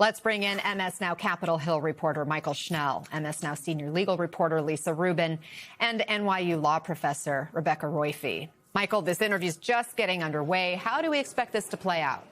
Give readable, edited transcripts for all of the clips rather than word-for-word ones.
Let's bring in MS Now Capitol Hill reporter Michael Schnell, MS Now senior legal reporter Lisa Rubin, and NYU law professor Rebecca Roiphe. Michael, this interview is just getting underway. How do we expect this to play out?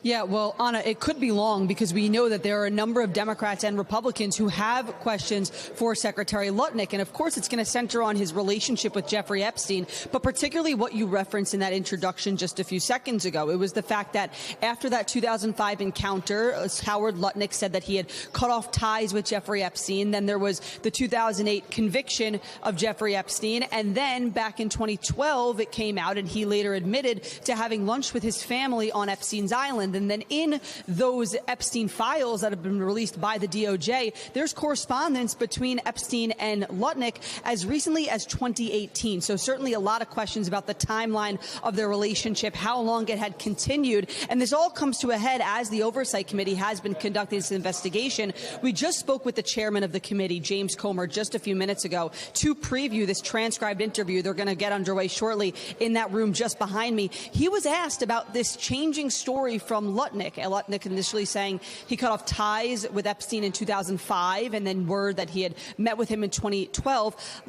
Yeah, well, Anna, it could be long because we know that there are a number of Democrats and Republicans who have questions for Secretary Lutnick. And of course, it's going to center on his relationship with Jeffrey Epstein, but particularly what you referenced in that introduction just a few seconds ago. It was the fact that after that 2005 encounter, Howard Lutnick said that he had cut off ties with Jeffrey Epstein. Then there was the 2008 conviction of Jeffrey Epstein. And then back in 2012, it came out and he later admitted to having lunch with his family on Epstein's Island. And then in those Epstein files that have been released by the DOJ, there's correspondence between Epstein and Lutnick as recently as 2018. So certainly a lot of questions about the timeline of their relationship, how long it had continued. And this all comes to a head as the Oversight Committee has been conducting this investigation. We just spoke with the chairman of the committee, James Comer, just a few minutes ago to preview this transcribed interview. They're going to get underway shortly in that room just behind me. He was asked about this changing story from Lutnick initially saying he cut off ties with Epstein in 2005 and then word that he had met with him in 2012.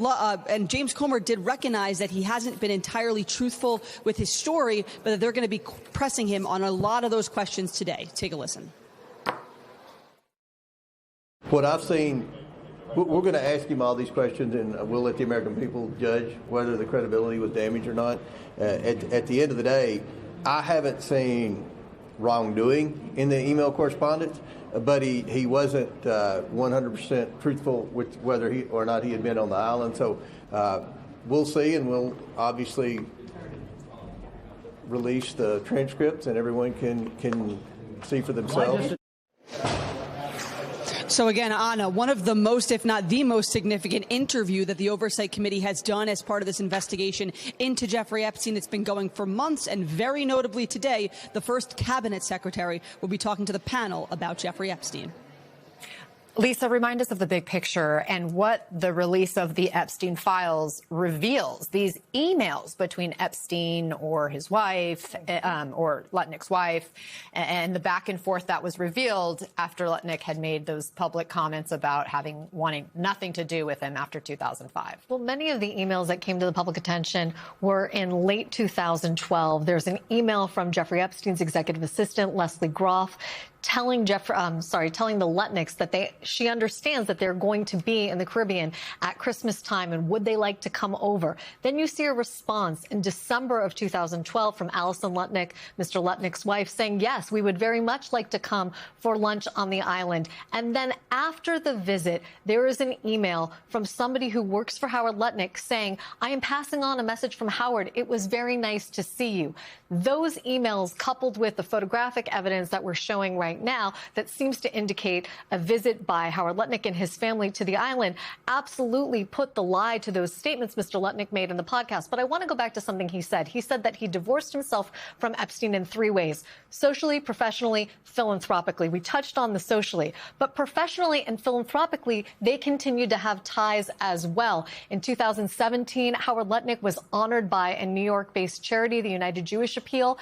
And James Comer did recognize that he hasn't been entirely truthful with his story, but that they're going to be pressing him on a lot of those questions today. Take a listen. What I've seen, we're going to ask him all these questions, and we'll let the American people judge whether the credibility was damaged or not. At the end of the day, I haven't seen wrongdoing in the email correspondence, but he wasn't 100% truthful with whether he or not he had been on the island. So we'll see, and we'll obviously release the transcripts, and everyone can see for themselves. So again, Anna, one of the most, if not the most significant interview that the Oversight Committee has done as part of this investigation into Jeffrey Epstein. It's been going for months, and very notably today, the first cabinet secretary will be talking to the panel about Jeffrey Epstein. Lisa, remind us of the big picture and what the release of the Epstein files reveals. These emails between Epstein or his wife or Lutnick's wife and the back and forth that was revealed after Lutnick had made those public comments about wanting nothing to do with him after 2005. Well, many of the emails that came to the public attention were in late 2012. There's an email from Jeffrey Epstein's executive assistant, Leslie Groff, telling the Lutnicks that she understands that they're going to be in the Caribbean at Christmas time and would they like to come over. Then you see a response in December of 2012 from Alison Lutnick, Mr. Lutnick's wife, saying, yes, we would very much like to come for lunch on the island. And then after the visit, there is an email from somebody who works for Howard Lutnick saying, I am passing on a message from Howard. It was very nice to see you. Those emails, coupled with the photographic evidence that we're showing right now that seems to indicate a visit by Howard Lutnick and his family to the island, absolutely put the lie to those statements Mr. Lutnick made in the podcast. But I want to go back to something he said. He said that he divorced himself from Epstein in three ways: socially, professionally, philanthropically. We touched on the socially, but professionally and philanthropically, they continued to have ties as well. In 2017, Howard Lutnick was honored by a New York-based charity, the United Jewish Appeal.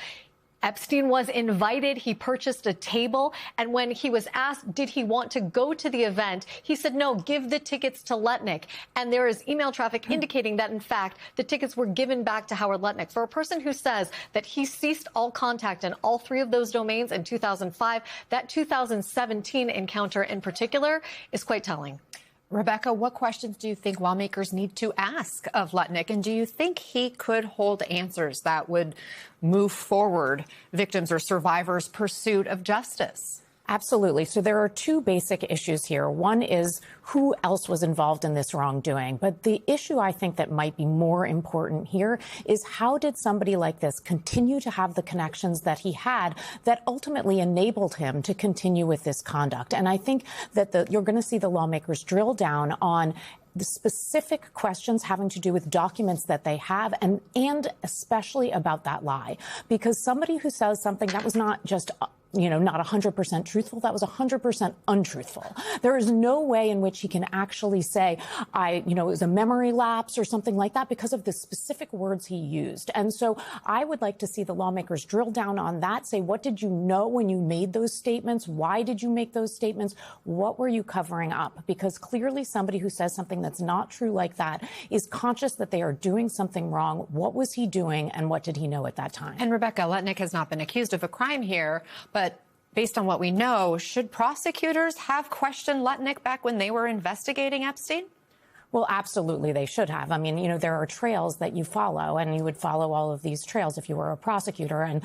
Epstein was invited. He purchased a table. And when he was asked, did he want to go to the event, he said, no, give the tickets to Lutnick. And there is email traffic indicating that, in fact, the tickets were given back to Howard Lutnick. For a person who says that he ceased all contact in all three of those domains in 2005, that 2017 encounter in particular is quite telling. Rebecca, what questions do you think lawmakers need to ask of Lutnick? And do you think he could hold answers that would move forward victims' or survivors' pursuit of justice? Absolutely. So there are two basic issues here. One is who else was involved in this wrongdoing. But the issue I think that might be more important here is how did somebody like this continue to have the connections that he had that ultimately enabled him to continue with this conduct? And I think that you're going to see the lawmakers drill down on the specific questions having to do with documents that they have and especially about that lie, because somebody who says something that was not just not 100% truthful. That was 100% untruthful. There is no way in which he can actually say, it was a memory lapse or something like that because of the specific words he used. And so I would like to see the lawmakers drill down on that, say, what did you know when you made those statements? Why did you make those statements? What were you covering up? Because clearly somebody who says something that's not true like that is conscious that they are doing something wrong. What was he doing and what did he know at that time? And Rebecca, Lutnick has not been accused of a crime here, but based on what we know, should prosecutors have questioned Lutnick back when they were investigating Epstein? Well, absolutely, they should have. I mean, there are trails that you follow, and you would follow all of these trails if you were a prosecutor. And,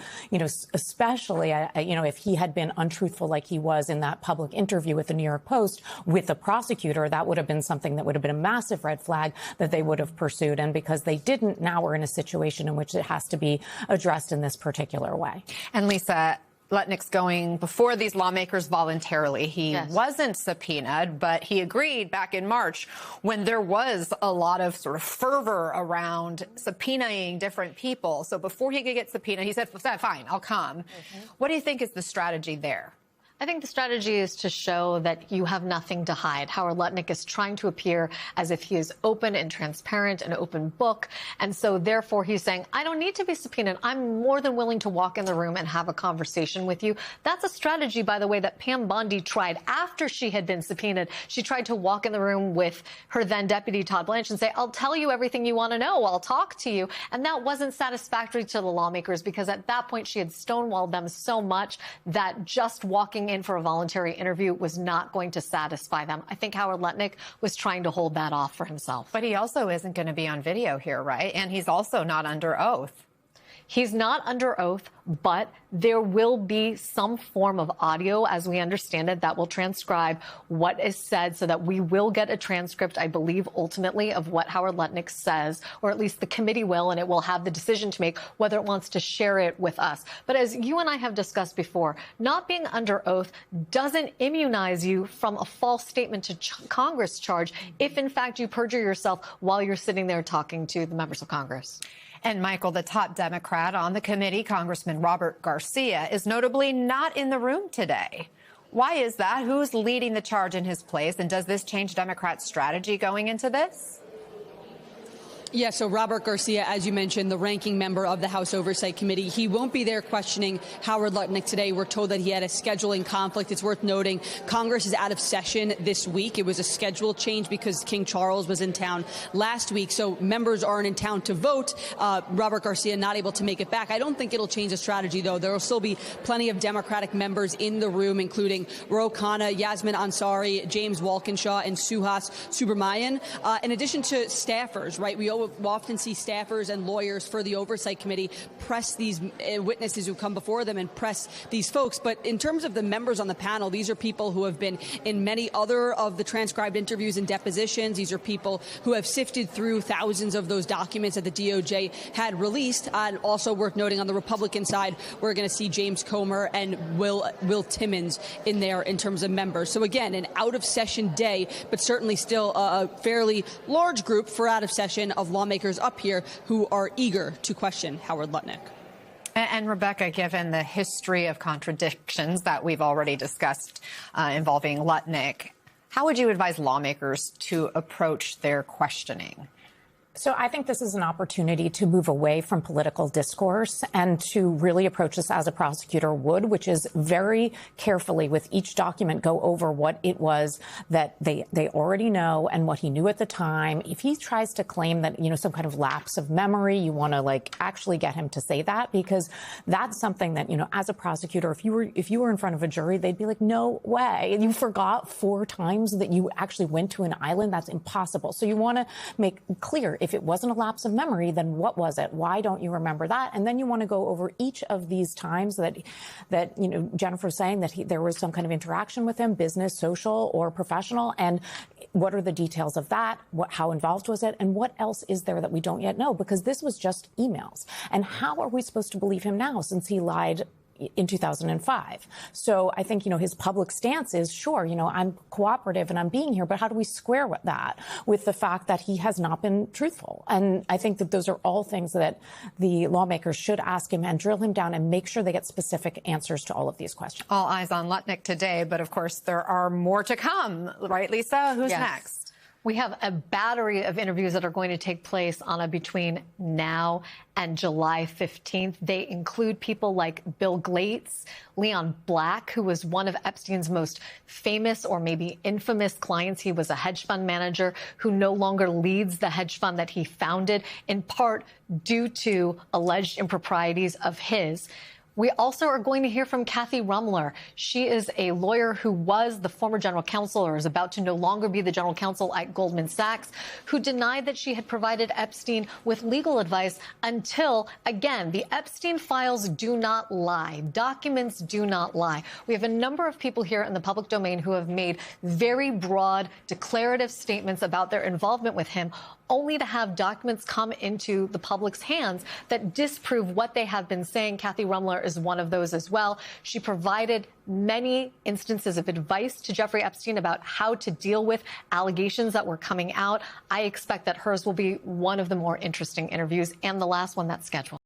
especially, if he had been untruthful like he was in that public interview with the New York Post with the prosecutor, that would have been something that would have been a massive red flag that they would have pursued. And because they didn't, now we're in a situation in which it has to be addressed in this particular way. And Lisa, Lutnick's going before these lawmakers voluntarily. He wasn't subpoenaed, but he agreed back in March when there was a lot of sort of fervor around subpoenaing different people. So before he could get subpoenaed, he said, fine, I'll come. What do you think is the strategy there? I think the strategy is to show that you have nothing to hide. Howard Lutnick is trying to appear as if he is open and transparent, an open book. And so therefore he's saying, I don't need to be subpoenaed. I'm more than willing to walk in the room and have a conversation with you. That's a strategy, by the way, that Pam Bondi tried after she had been subpoenaed. She tried to walk in the room with her then deputy Todd Blanche and say, I'll tell you everything you want to know. I'll talk to you. And that wasn't satisfactory to the lawmakers because at that point she had stonewalled them so much that just walking in for a voluntary interview was not going to satisfy them. I think Howard Lutnick was trying to hold that off for himself. But he also isn't going to be on video here, right? And he's also not under oath. He's not under oath, but there will be some form of audio, as we understand it, that will transcribe what is said so that we will get a transcript, I believe, ultimately of what Howard Lutnick says, or at least the committee will, and it will have the decision to make whether it wants to share it with us. But as you and I have discussed before, not being under oath doesn't immunize you from a false statement to Congress charge if, in fact, you perjure yourself while you're sitting there talking to the members of Congress. And Michael, the top Democrat on the committee, Congressman Robert Garcia, is notably not in the room today. Why is that? Who's leading the charge in his place? And does this change Democrats' strategy going into this? Yeah, so Robert Garcia, as you mentioned, the ranking member of the House Oversight Committee, he won't be there questioning Howard Lutnick today. We're told that he had a scheduling conflict. It's worth noting Congress is out of session this week. It was a schedule change because King Charles was in town last week, so members aren't in town to vote. Robert Garcia not able to make it back. I don't think it'll change the strategy, though. There will still be plenty of Democratic members in the room, including Ro Khanna, Yasmin Ansari, James Walkinshaw, and Suhas Subramanian, in addition to staffers, right? We often see staffers and lawyers for the Oversight Committee press these witnesses who come before them and press these folks. But in terms of the members on the panel, these are people who have been in many other of the transcribed interviews and depositions. These are people who have sifted through thousands of those documents that the DOJ had released. And also worth noting on the Republican side, we're going to see James Comer and Will Timmons in there in terms of members. So again, an out-of-session day, but certainly still a fairly large group for out of session of lawmakers up here who are eager to question Howard Lutnick. And Rebecca, given the history of contradictions that we've already discussed involving Lutnick, how would you advise lawmakers to approach their questioning? So I think this is an opportunity to move away from political discourse and to really approach this as a prosecutor would, which is very carefully with each document go over what it was that they already know and what he knew at the time. If he tries to claim that, some kind of lapse of memory, you want to actually get him to say that, because that's something that, as a prosecutor, if you were in front of a jury, they'd be like, no way. You forgot 4 times that you actually went to an island. That's impossible. So you want to make clear, if it wasn't a lapse of memory, then what was it? Why don't you remember that? And then you want to go over each of these times that Jennifer's saying that there was some kind of interaction with him, business, social, or professional, and what are the details of that? How involved was it? And what else is there that we don't yet know? Because this was just emails. And how are we supposed to believe him now, since he lied in 2005. So I think, his public stance is, sure, I'm cooperative and I'm being here, but how do we square that with the fact that he has not been truthful? And I think that those are all things that the lawmakers should ask him and drill him down and make sure they get specific answers to all of these questions. All eyes on Lutnick today, but of course there are more to come, right, Lisa? Who's next? We have a battery of interviews that are going to take place, Anna, between now and July 15th. They include people like Bill Gates, Leon Black, who was one of Epstein's most famous or maybe infamous clients. He was a hedge fund manager who no longer leads the hedge fund that he founded, in part due to alleged improprieties of his. We also are going to hear from Kathy Ruemmler. She is a lawyer who was the former general counsel, or is about to no longer be the general counsel at Goldman Sachs, who denied that she had provided Epstein with legal advice until, again, the Epstein files do not lie. Documents do not lie. We have a number of people here in the public domain who have made very broad, declarative statements about their involvement with him, only to have documents come into the public's hands that disprove what they have been saying. Kathy Ruemmler is one of those as well. She provided many instances of advice to Jeffrey Epstein about how to deal with allegations that were coming out. I expect that hers will be one of the more interesting interviews and the last one that's scheduled.